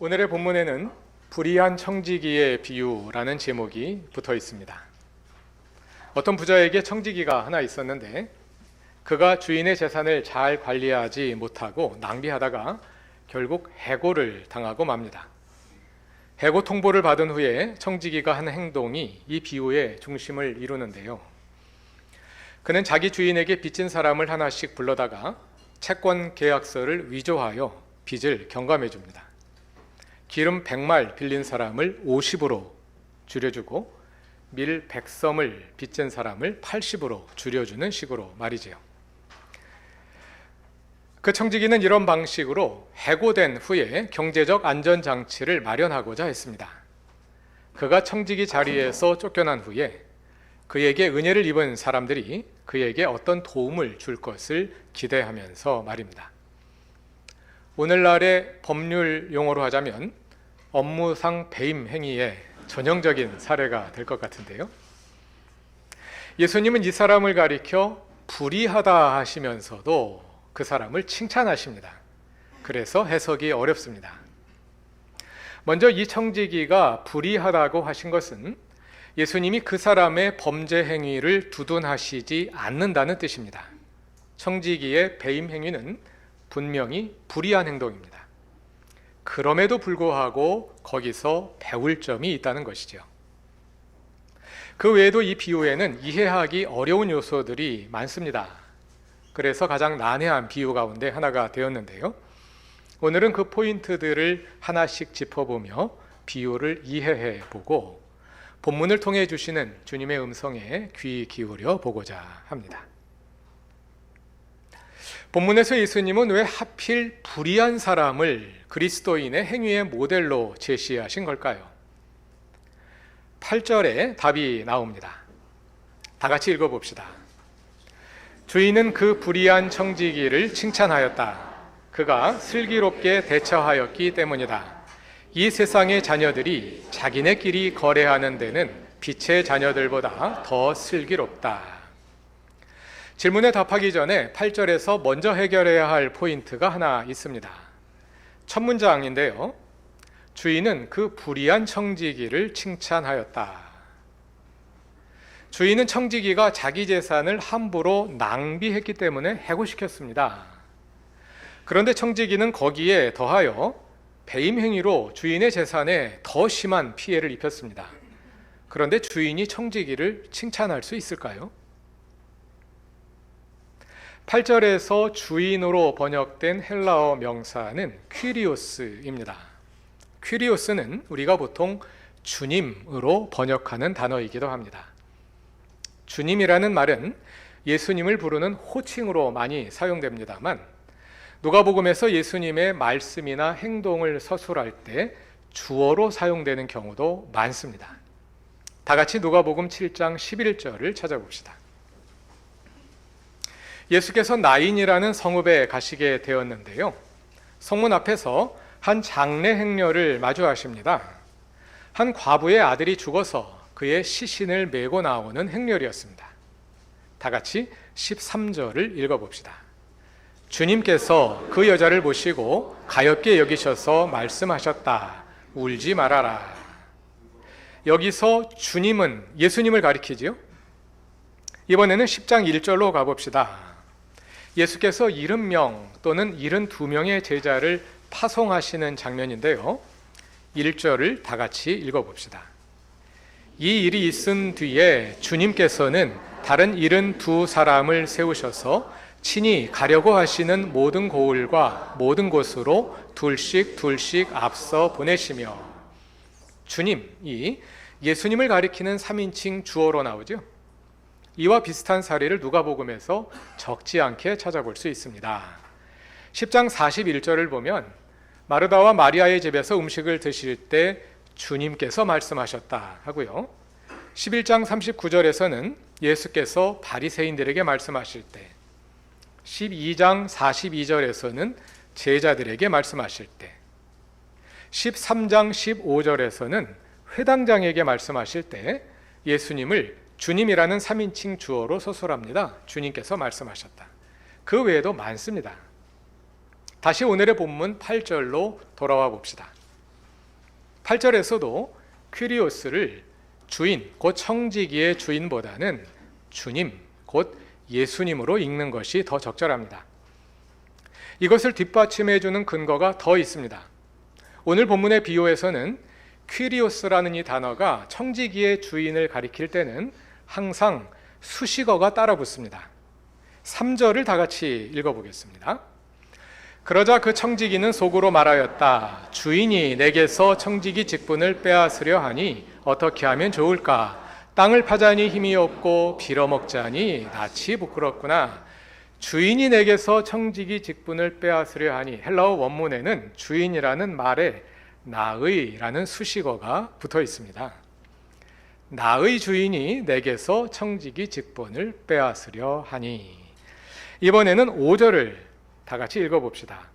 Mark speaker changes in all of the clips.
Speaker 1: 오늘의 본문에는 불의한 청지기의 비유라는 제목이 붙어 있습니다. 어떤 부자에게 청지기가 하나 있었는데 그가 주인의 재산을 잘 관리하지 못하고 낭비하다가 결국 해고를 당하고 맙니다. 해고 통보를 받은 후에 청지기가 한 행동이 이 비유의 중심을 이루는데요. 그는 자기 주인에게 빚진 사람을 하나씩 불러다가 채권 계약서를 위조하여 빚을 경감해 줍니다. 기름 100말 빌린 사람을 50으로 줄여주고 밀 100섬을 빚진 사람을 80으로 줄여주는 식으로 말이지요. 그 청지기는 이런 방식으로 해고된 후에 경제적 안전장치를 마련하고자 했습니다. 그가 청지기 자리에서 쫓겨난 후에 그에게 은혜를 입은 사람들이 그에게 어떤 도움을 줄 것을 기대하면서 말입니다. 오늘날의 법률 용어로 하자면 업무상 배임 행위의 전형적인 사례가 될 것 같은데요. 예수님은 이 사람을 가리켜 불의하다 하시면서도 그 사람을 칭찬하십니다. 그래서 해석이 어렵습니다. 먼저 이 청지기가 불의하다고 하신 것은 예수님이 그 사람의 범죄 행위를 두둔하시지 않는다는 뜻입니다. 청지기의 배임 행위는 분명히 불의한 행동입니다. 그럼에도 불구하고 거기서 배울 점이 있다는 것이죠. 그 외에도 이 비유에는 이해하기 어려운 요소들이 많습니다. 그래서 가장 난해한 비유 가운데 하나가 되었는데요. 오늘은 그 포인트들을 하나씩 짚어보며 비유를 이해해 보고 본문을 통해 주시는 주님의 음성에 귀 기울여 보고자 합니다. 본문에서 예수님은 왜 하필 불의한 사람을 그리스도인의 행위의 모델로 제시하신 걸까요? 8절에 답이 나옵니다. 다 같이 읽어봅시다. 주인은 그 불의한 청지기를 칭찬하였다. 그가 슬기롭게 대처하였기 때문이다. 이 세상의 자녀들이 자기네끼리 거래하는 데는 빛의 자녀들보다 더 슬기롭다. 질문에 답하기 전에 8절에서 먼저 해결해야 할 포인트가 하나 있습니다. 첫 문장인데요. 주인은 그 불의한 청지기를 칭찬하였다. 주인은 청지기가 자기 재산을 함부로 낭비했기 때문에 해고시켰습니다. 그런데 청지기는 거기에 더하여 배임 행위로 주인의 재산에 더 심한 피해를 입혔습니다. 그런데 주인이 청지기를 칭찬할 수 있을까요? 8절에서 주인으로 번역된 헬라어 명사는 퀴리오스입니다. 퀴리오스는 우리가 보통 주님으로 번역하는 단어이기도 합니다. 주님이라는 말은 예수님을 부르는 호칭으로 많이 사용됩니다만 누가복음에서 예수님의 말씀이나 행동을 서술할 때 주어로 사용되는 경우도 많습니다. 다 같이 누가복음 7장 11절을 찾아봅시다. 예수께서 나인이라는 성읍에 가시게 되었는데요. 성문 앞에서 한 장례 행렬을 마주하십니다. 한 과부의 아들이 죽어서 그의 시신을 메고 나오는 행렬이었습니다. 다 같이 13절을 읽어봅시다. 주님께서 그 여자를 보시고 가엾게 여기셔서 말씀하셨다. 울지 말아라. 여기서 주님은 예수님을 가리키지요. 이번에는 10장 1절로 가봅시다. 예수께서 70명 또는 72명의 제자를 파송하시는 장면인데요. 1절을 다 같이 읽어봅시다. 이 일이 있은 뒤에 주님께서는 다른 72사람을 세우셔서 친히 가려고 하시는 모든 고을과 모든 곳으로 둘씩 앞서 보내시며, 주님이 예수님을 가리키는 3인칭 주어로 나오죠. 이와 비슷한 사례를 누가복음에서 적지 않게 찾아볼 수 있습니다. 10장 41절을 보면 마르다와 마리아의 집에서 음식을 드실 때 주님께서 말씀하셨다 하고요. 11장 39절에서는 예수께서 바리새인들에게 말씀하실 때, 12장 42절에서는 제자들에게 말씀하실 때, 13장 15절에서는 회당장에게 말씀하실 때 예수님을 주님이라는 3인칭 주어로 서술합니다. 주님께서 말씀하셨다. 그 외에도 많습니다. 다시 오늘의 본문 8절로 돌아와 봅시다. 8절에서도 퀴리오스를 주인, 곧 청지기의 주인보다는 주님, 곧 예수님으로 읽는 것이 더 적절합니다. 이것을 뒷받침해주는 근거가 더 있습니다. 오늘 본문의 비유에서는 퀴리오스라는 이 단어가 청지기의 주인을 가리킬 때는 항상 수식어가 따라 붙습니다. 3절을 다 같이 읽어보겠습니다. 그러자 그 청지기는 속으로 말하였다. 주인이 내게서 청지기 직분을 빼앗으려 하니 어떻게 하면 좋을까? 땅을 파자니 힘이 없고 빌어먹자니 낯이 부끄럽구나. 주인이 내게서 청지기 직분을 빼앗으려 하니, 헬라어 원문에는 주인이라는 말에 나의라는 수식어가 붙어 있습니다. 나의 주인이 내게서 청지기 직분을 빼앗으려 하니. 이번에는 5절을 다 같이 읽어봅시다.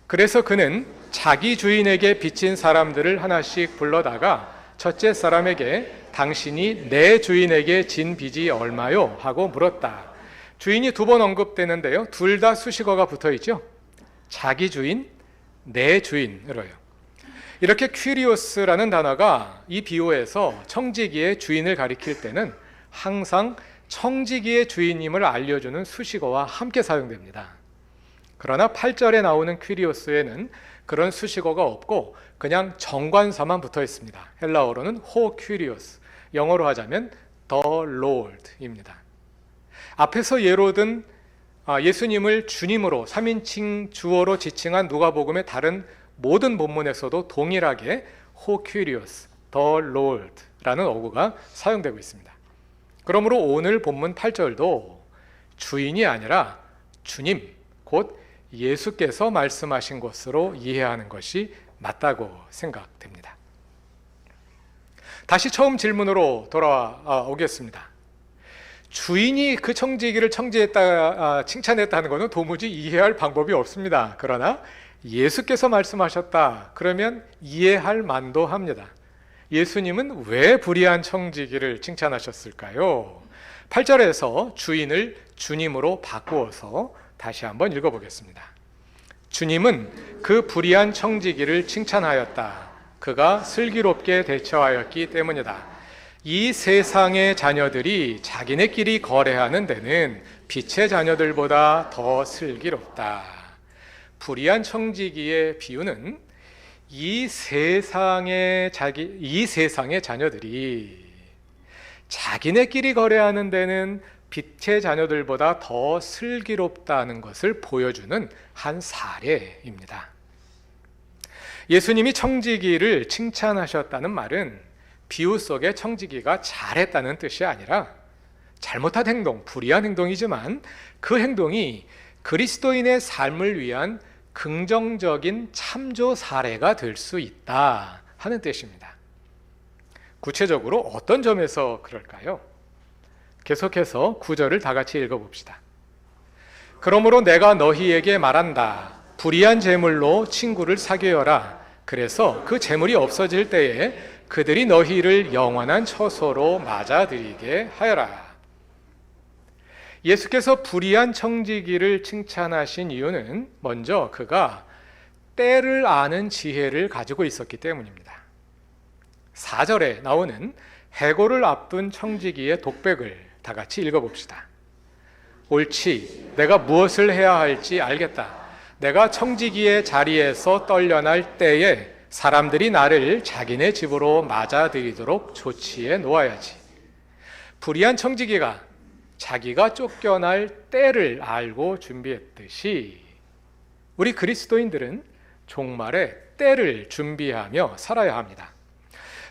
Speaker 1: 그래서 그는 자기 주인에게 빚진 사람들을 하나씩 불러다가 첫째 사람에게 당신이 내 주인에게 진 빚이 얼마요? 하고 물었다. 주인이 2번 언급되는데요, 둘 다 수식어가 붙어 있죠. 자기 주인, 내 주인으로요. 이렇게 퀴리오스라는 단어가 이 비유에서 청지기의 주인을 가리킬 때는 항상 청지기의 주인임을 알려주는 수식어와 함께 사용됩니다. 그러나 8절에 나오는 퀴리오스에는 그런 수식어가 없고 그냥 정관사만 붙어 있습니다. 헬라어로는 호 퀴리오스, 영어로 하자면 the Lord입니다. 앞에서 예로 든 예수님을 주님으로 3인칭 주어로 지칭한 누가복음의 다른 모든 본문에서도 동일하게 호 퀴리오스, the Lord라는 어구가 사용되고 있습니다. 그러므로 오늘 본문 8절도 주인이 아니라 주님, 곧 예수께서 말씀하신 것으로 이해하는 것이 맞다고 생각됩니다. 다시 처음 질문으로 돌아오겠습니다. 주인이 그 청지기를 칭찬했다는 것은 도무지 이해할 방법이 없습니다. 그러나 예수께서 말씀하셨다, 그러면 이해할 만도 합니다. 예수님은 왜 불의한 청지기를 칭찬하셨을까요? 8절에서 주인을 주님으로 바꾸어서 다시 한번 읽어보겠습니다. 주님은 그 불의한 청지기를 칭찬하였다. 그가 슬기롭게 대처하였기 때문이다. 이 세상의 자녀들이 자기네끼리 거래하는 데는 빛의 자녀들보다 더 슬기롭다. 불의한 청지기의 비유는 이 세상의 자녀들이 자기네끼리 거래하는 데는 빛의 자녀들보다 더 슬기롭다는 것을 보여주는 한 사례입니다. 예수님이 청지기를 칭찬하셨다는 말은 비유 속의 청지기가 잘했다는 뜻이 아니라 잘못한 행동, 불의한 행동이지만 그 행동이 그리스도인의 삶을 위한 긍정적인 참조 사례가 될 수 있다 하는 뜻입니다. 구체적으로 어떤 점에서 그럴까요? 계속해서 9절을 다 같이 읽어봅시다. 그러므로 내가 너희에게 말한다. 불의한 재물로 친구를 사귀어라. 그래서 그 재물이 없어질 때에 그들이 너희를 영원한 처소로 맞아들이게 하여라. 예수께서 불의한 청지기를 칭찬하신 이유는 먼저 그가 때를 아는 지혜를 가지고 있었기 때문입니다. 4절에 나오는 해고를 앞둔 청지기의 독백을 다 같이 읽어봅시다. 옳지, 내가 무엇을 해야 할지 알겠다. 내가 청지기의 자리에서 떨려날 때에 사람들이 나를 자기네 집으로 맞아들이도록 조치해 놓아야지. 불의한 청지기가 자기가 쫓겨날 때를 알고 준비했듯이 우리 그리스도인들은 종말의 때를 준비하며 살아야 합니다.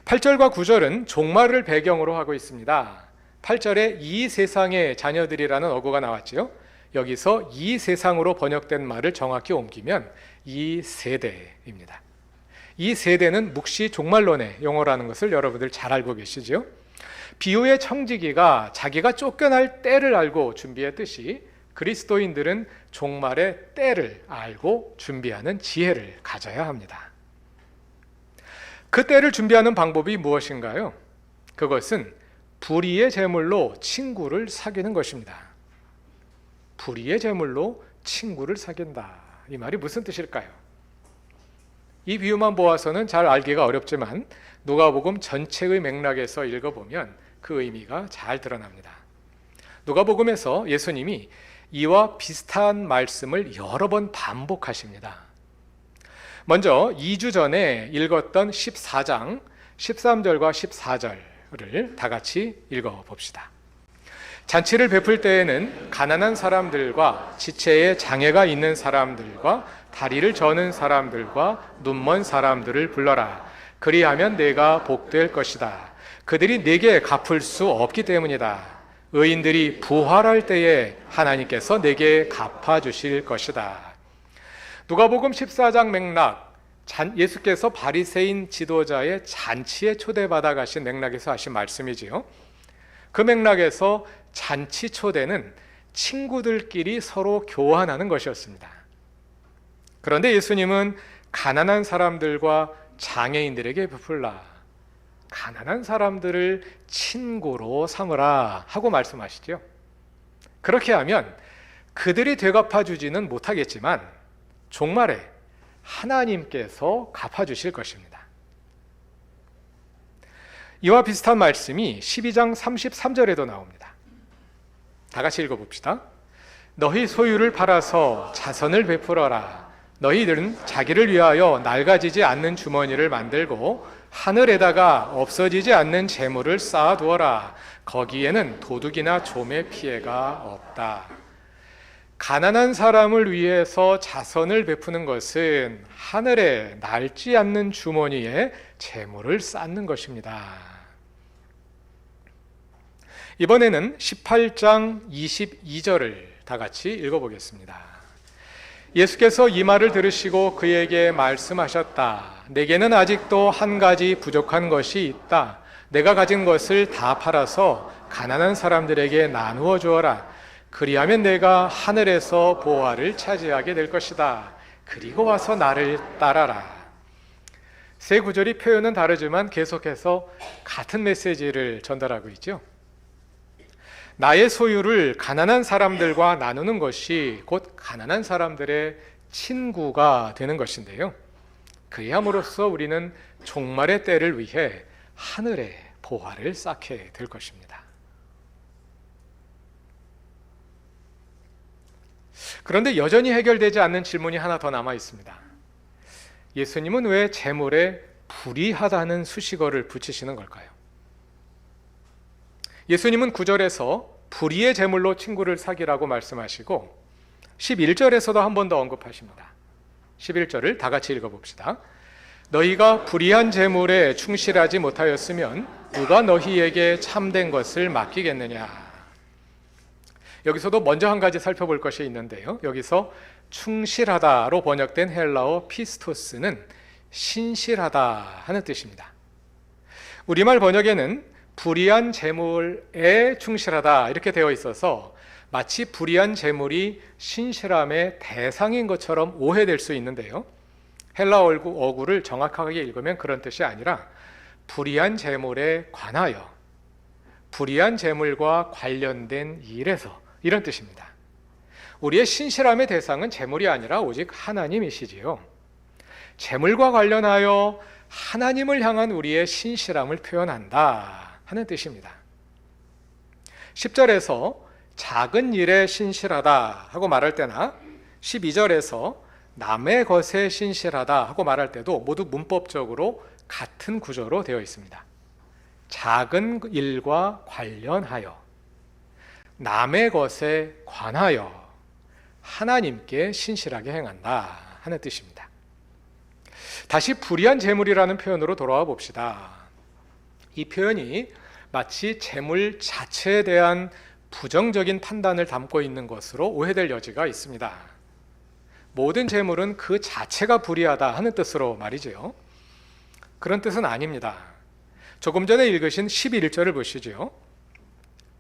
Speaker 1: 8절과 9절은 종말을 배경으로 하고 있습니다. 8절에 이 세상의 자녀들이라는 어구가 나왔지요. 여기서 이 세상으로 번역된 말을 정확히 옮기면 이 세대입니다. 이 세대는 묵시 종말론의 용어라는 것을 여러분들 잘 알고 계시죠? 비유의 청지기가 자기가 쫓겨날 때를 알고 준비했듯이 그리스도인들은 종말의 때를 알고 준비하는 지혜를 가져야 합니다. 그 때를 준비하는 방법이 무엇인가요? 그것은 불의의 제물로 친구를 사귀는 것입니다. 불의의 제물로 친구를 사귄다. 이 말이 무슨 뜻일까요? 이 비유만 보아서는 잘 알기가 어렵지만 누가복음 전체의 맥락에서 읽어보면 그 의미가 잘 드러납니다. 누가복음에서 예수님이 이와 비슷한 말씀을 여러 번 반복하십니다. 먼저 2주 전에 읽었던 14장 13절과 14절을 다 같이 읽어봅시다. 잔치를 베풀 때에는 가난한 사람들과 지체에 장애가 있는 사람들과 다리를 저는 사람들과 눈먼 사람들을 불러라. 그리하면 내가 복될 것이다. 그들이 내게 갚을 수 없기 때문이다. 의인들이 부활할 때에 하나님께서 내게 갚아주실 것이다. 누가복음 14장 맥락, 예수께서 바리새인 지도자의 잔치에 초대받아 가신 맥락에서 하신 말씀이지요. 그 맥락에서 잔치 초대는 친구들끼리 서로 교환하는 것이었습니다. 그런데 예수님은 가난한 사람들과 장애인들에게 베풀라, 가난한 사람들을 친구로 삼으라 하고 말씀하시죠. 그렇게 하면 그들이 되갚아 주지는 못하겠지만 종말에 하나님께서 갚아주실 것입니다. 이와 비슷한 말씀이 12장 33절에도 나옵니다. 다 같이 읽어봅시다. 너희 소유를 팔아서 자선을 베풀어라. 너희들은 자기를 위하여 낡아지지 않는 주머니를 만들고 하늘에다가 없어지지 않는 재물을 쌓아두어라. 거기에는 도둑이나 좀의 피해가 없다. 가난한 사람을 위해서 자선을 베푸는 것은 하늘에 낡지 않는 주머니에 재물을 쌓는 것입니다. 이번에는 18장 22절을 다 같이 읽어보겠습니다. 예수께서 이 말을 들으시고 그에게 말씀하셨다. 내게는 아직도 한 가지 부족한 것이 있다. 내가 가진 것을 다 팔아서 가난한 사람들에게 나누어 주어라. 그리하면 내가 하늘에서 보화를 차지하게 될 것이다. 그리고 와서 나를 따라라. 세 구절이 표현은 다르지만 계속해서 같은 메시지를 전달하고 있죠. 나의 소유를 가난한 사람들과 나누는 것이 곧 가난한 사람들의 친구가 되는 것인데요. 그리함으로써 우리는 종말의 때를 위해 하늘의 보화를 쌓게 될 것입니다. 그런데 여전히 해결되지 않는 질문이 하나 더 남아 있습니다. 예수님은 왜 재물에 불의하다는 수식어를 붙이시는 걸까요? 예수님은 9절에서 불의의 재물로 친구를 사귀라고 말씀하시고 11절에서도 한 번 더 언급하십니다. 11절을 다 같이 읽어봅시다. 너희가 불의한 재물에 충실하지 못하였으면 누가 너희에게 참된 것을 맡기겠느냐. 여기서도 먼저 한 가지 살펴볼 것이 있는데요. 여기서 충실하다로 번역된 헬라어 피스토스는 신실하다 하는 뜻입니다. 우리말 번역에는 불의한 재물에 충실하다 이렇게 되어 있어서 마치 불의한 재물이 신실함의 대상인 것처럼 오해될 수 있는데요. 헬라어 어구를 정확하게 읽으면 그런 뜻이 아니라 불의한 재물에 관하여, 불의한 재물과 관련된 일에서 이런 뜻입니다. 우리의 신실함의 대상은 재물이 아니라 오직 하나님이시지요. 재물과 관련하여 하나님을 향한 우리의 신실함을 표현한다 하는 뜻입니다. 10절에서 작은 일에 신실하다 하고 말할 때나 12절에서 남의 것에 신실하다 하고 말할 때도 모두 문법적으로 같은 구조로 되어 있습니다. 작은 일과 관련하여, 남의 것에 관하여 하나님께 신실하게 행한다 하는 뜻입니다. 다시 불의한 재물이라는 표현으로 돌아와 봅시다. 이 표현이 마치 재물 자체에 대한 부정적인 판단을 담고 있는 것으로 오해될 여지가 있습니다. 모든 재물은 그 자체가 불의하다 하는 뜻으로 말이죠. 그런 뜻은 아닙니다. 조금 전에 읽으신 11절을 보시죠.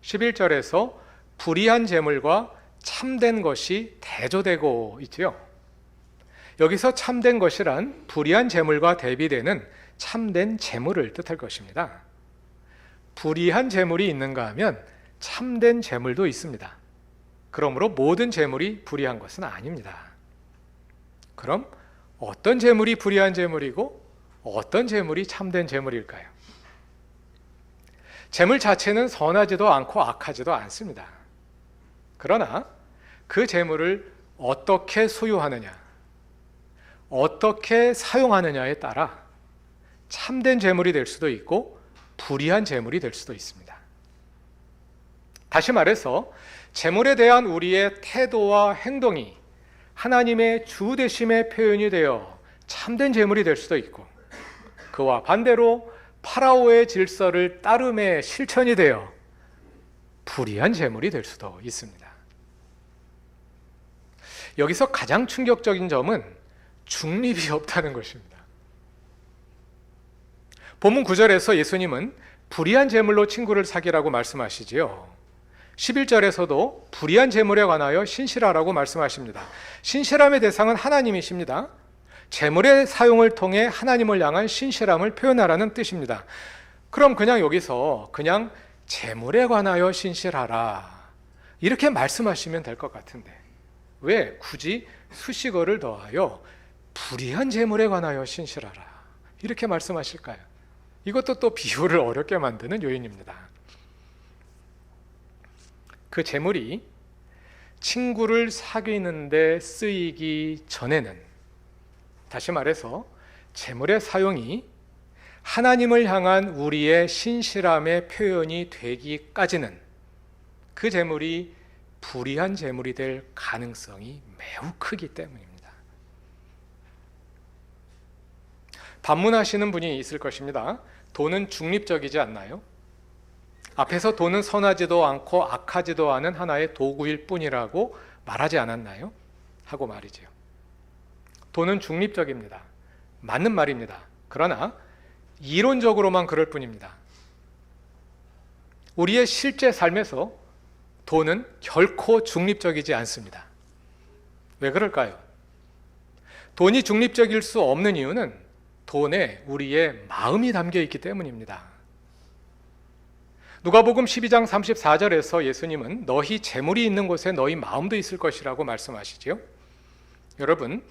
Speaker 1: 11절에서 불의한 재물과 참된 것이 대조되고 있지요. 여기서 참된 것이란 불의한 재물과 대비되는 참된 재물을 뜻할 것입니다. 불의한 재물이 있는가 하면 참된 재물도 있습니다. 그러므로 모든 재물이 불의한 것은 아닙니다. 그럼 어떤 재물이 불의한 재물이고 어떤 재물이 참된 재물일까요? 재물 자체는 선하지도 않고 악하지도 않습니다. 그러나 그 재물을 어떻게 소유하느냐, 어떻게 사용하느냐에 따라 참된 재물이 될 수도 있고 불의한 재물이 될 수도 있습니다. 다시 말해서 재물에 대한 우리의 태도와 행동이 하나님의 주되심의 표현이 되어 참된 재물이 될 수도 있고, 그와 반대로 파라오의 질서를 따름의 실천이 되어 불의한 재물이 될 수도 있습니다. 여기서 가장 충격적인 점은 중립이 없다는 것입니다. 본문 9절에서 예수님은 불의한 재물로 친구를 사귀라고 말씀하시지요. 11절에서도 불의한 재물에 관하여 신실하라고 말씀하십니다. 신실함의 대상은 하나님이십니다. 재물의 사용을 통해 하나님을 향한 신실함을 표현하라는 뜻입니다. 그럼 그냥 여기서 그냥 재물에 관하여 신실하라 이렇게 말씀하시면 될 것 같은데 왜 굳이 수식어를 더하여 불의한 재물에 관하여 신실하라 이렇게 말씀하실까요? 이것도 또 비유를 어렵게 만드는 요인입니다. 그 재물이 친구를 사귀는데 쓰이기 전에는, 다시 말해서 재물의 사용이 하나님을 향한 우리의 신실함의 표현이 되기까지는 그 재물이 불의한 재물이 될 가능성이 매우 크기 때문입니다. 반문하시는 분이 있을 것입니다. 돈은 중립적이지 않나요? 앞에서 돈은 선하지도 않고 악하지도 않은 하나의 도구일 뿐이라고 말하지 않았나요? 하고 말이지요. 돈은 중립적입니다. 맞는 말입니다. 그러나 이론적으로만 그럴 뿐입니다. 우리의 실제 삶에서 돈은 결코 중립적이지 않습니다. 왜 그럴까요? 돈이 중립적일 수 없는 이유는 돈에 우리의 마음이 담겨 있기 때문입니다. 누가복음 12장 34절에서 예수님은 너희 재물이 있는 곳에 너희 마음도 있을 것이라고 말씀하시죠. 여러분,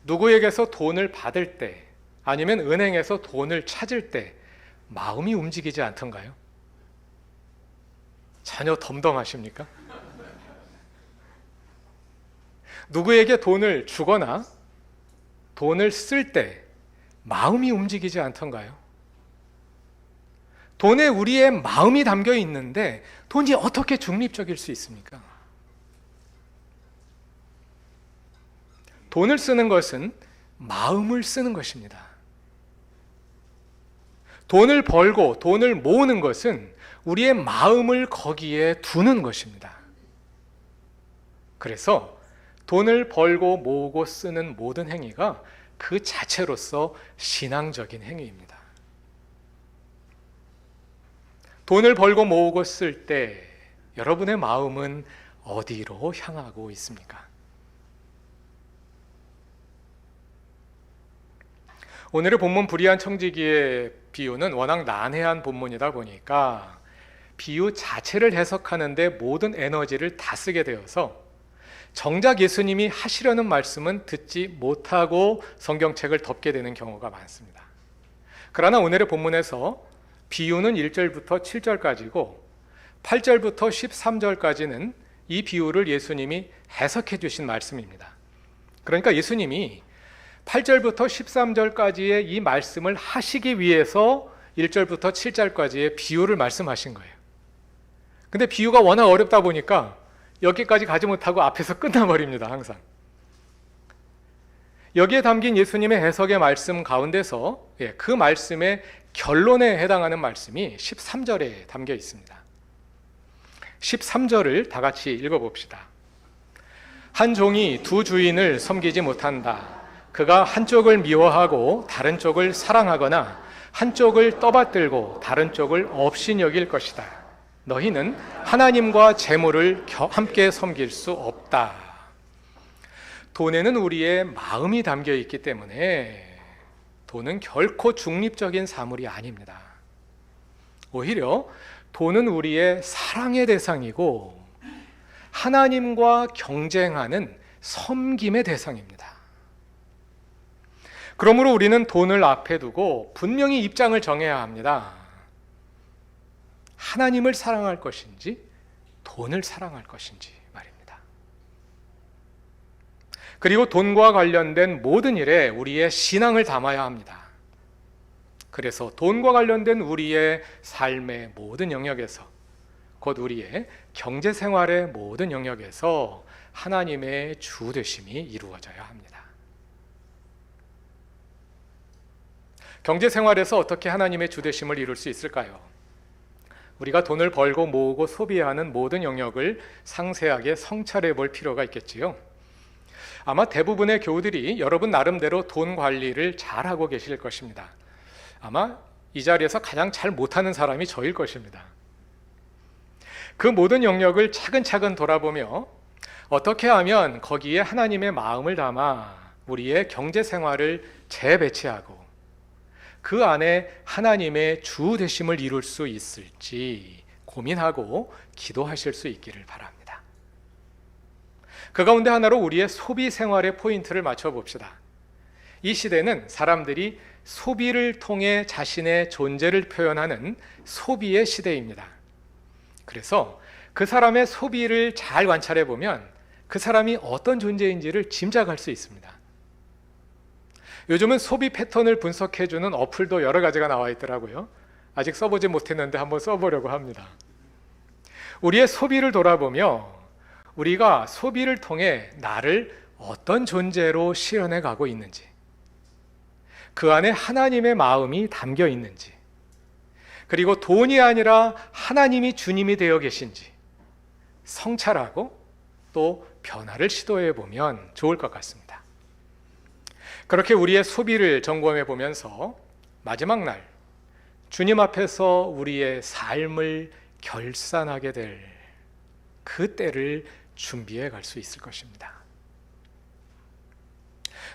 Speaker 1: 누구에게서 돈을 받을 때 아니면 은행에서 돈을 찾을 때 마음이 움직이지 않던가요? 전혀 덤덤하십니까? 누구에게 돈을 주거나 돈을 쓸 때 마음이 움직이지 않던가요? 돈에 우리의 마음이 담겨 있는데 돈이 어떻게 중립적일 수 있습니까? 돈을 쓰는 것은 마음을 쓰는 것입니다. 돈을 벌고 돈을 모으는 것은 우리의 마음을 거기에 두는 것입니다. 그래서 돈을 벌고 모으고 쓰는 모든 행위가 그 자체로서 신앙적인 행위입니다. 돈을 벌고 모으고 쓸 때 여러분의 마음은 어디로 향하고 있습니까? 오늘의 본문 불의한 청지기의 비유는 워낙 난해한 본문이다 보니까 비유 자체를 해석하는데 모든 에너지를 다 쓰게 되어서 정작 예수님이 하시려는 말씀은 듣지 못하고 성경책을 덮게 되는 경우가 많습니다. 그러나 오늘의 본문에서 비유는 1절부터 7절까지고 8절부터 13절까지는 이 비유를 예수님이 해석해 주신 말씀입니다. 그러니까 예수님이 8절부터 13절까지의 이 말씀을 하시기 위해서 1절부터 7절까지의 비유를 말씀하신 거예요. 근데 비유가 워낙 어렵다 보니까 여기까지 가지 못하고 앞에서 끝나버립니다. 항상. 여기에 담긴 예수님의 해석의 말씀 가운데서 그 말씀의 결론에 해당하는 말씀이 13절에 담겨 있습니다. 13절을 다 같이 읽어봅시다. 한 종이 두 주인을 섬기지 못한다. 그가 한쪽을 미워하고 다른 쪽을 사랑하거나 한쪽을 떠받들고 다른 쪽을 업신여길 것이다. 너희는 하나님과 재물을 함께 섬길 수 없다. 돈에는 우리의 마음이 담겨 있기 때문에 돈은 결코 중립적인 사물이 아닙니다. 오히려 돈은 우리의 사랑의 대상이고 하나님과 경쟁하는 섬김의 대상입니다. 그러므로 우리는 돈을 앞에 두고 분명히 입장을 정해야 합니다. 하나님을 사랑할 것인지 돈을 사랑할 것인지 말입니다. 그리고 돈과 관련된 모든 일에 우리의 신앙을 담아야 합니다. 그래서 돈과 관련된 우리의 삶의 모든 영역에서, 곧 우리의 경제생활의 모든 영역에서 하나님의 주 되심이 이루어져야 합니다. 경제생활에서 어떻게 하나님의 주 되심을 이룰 수 있을까요? 우리가 돈을 벌고 모으고 소비하는 모든 영역을 상세하게 성찰해 볼 필요가 있겠지요. 아마 대부분의 교우들이 여러분 나름대로 돈 관리를 잘하고 계실 것입니다. 아마 이 자리에서 가장 잘 못하는 사람이 저일 것입니다. 그 모든 영역을 차근차근 돌아보며 어떻게 하면 거기에 하나님의 마음을 담아 우리의 경제 생활을 재배치하고 그 안에 하나님의 주 되심을 이룰 수 있을지 고민하고 기도하실 수 있기를 바랍니다. 그 가운데 하나로 우리의 소비 생활의 포인트를 맞춰 봅시다. 이 시대는 사람들이 소비를 통해 자신의 존재를 표현하는 소비의 시대입니다. 그래서 그 사람의 소비를 잘 관찰해 보면 그 사람이 어떤 존재인지를 짐작할 수 있습니다. 요즘은 소비 패턴을 분석해주는 어플도 여러 가지가 나와 있더라고요. 아직 써보지 못했는데 한번 써보려고 합니다. 우리의 소비를 돌아보며 우리가 소비를 통해 나를 어떤 존재로 실현해 가고 있는지, 그 안에 하나님의 마음이 담겨 있는지, 그리고 돈이 아니라 하나님이 주님이 되어 계신지 성찰하고 또 변화를 시도해 보면 좋을 것 같습니다. 그렇게 우리의 소비를 점검해 보면서 마지막 날 주님 앞에서 우리의 삶을 결산하게 될 그 때를 준비해 갈 수 있을 것입니다.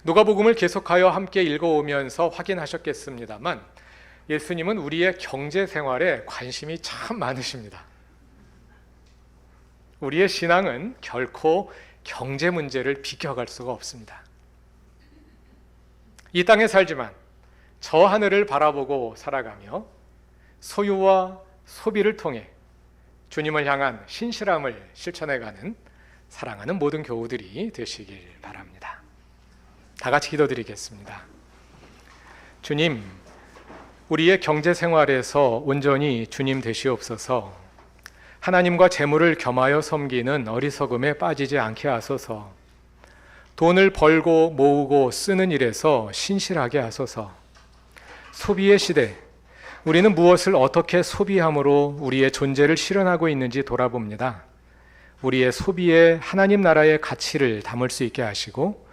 Speaker 1: 누가복음을 계속하여 함께 읽어오면서 확인하셨겠습니다만 예수님은 우리의 경제 생활에 관심이 참 많으십니다. 우리의 신앙은 결코 경제 문제를 비껴갈 수가 없습니다. 이 땅에 살지만 저 하늘을 바라보고 살아가며 소유와 소비를 통해 주님을 향한 신실함을 실천해가는 사랑하는 모든 교우들이 되시길 바랍니다. 다 같이 기도드리겠습니다. 주님, 우리의 경제 생활에서 온전히 주님 되시옵소서. 하나님과 재물을 겸하여 섬기는 어리석음에 빠지지 않게 하소서. 돈을 벌고 모으고 쓰는 일에서 신실하게 하소서. 소비의 시대, 우리는 무엇을 어떻게 소비함으로 우리의 존재를 실현하고 있는지 돌아봅니다. 우리의 소비에 하나님 나라의 가치를 담을 수 있게 하시고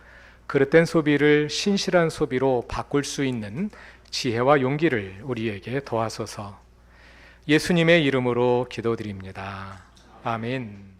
Speaker 1: 그릇된 소비를 신실한 소비로 바꿀 수 있는 지혜와 용기를 우리에게 더하소서. 예수님의 이름으로 기도드립니다. 아멘.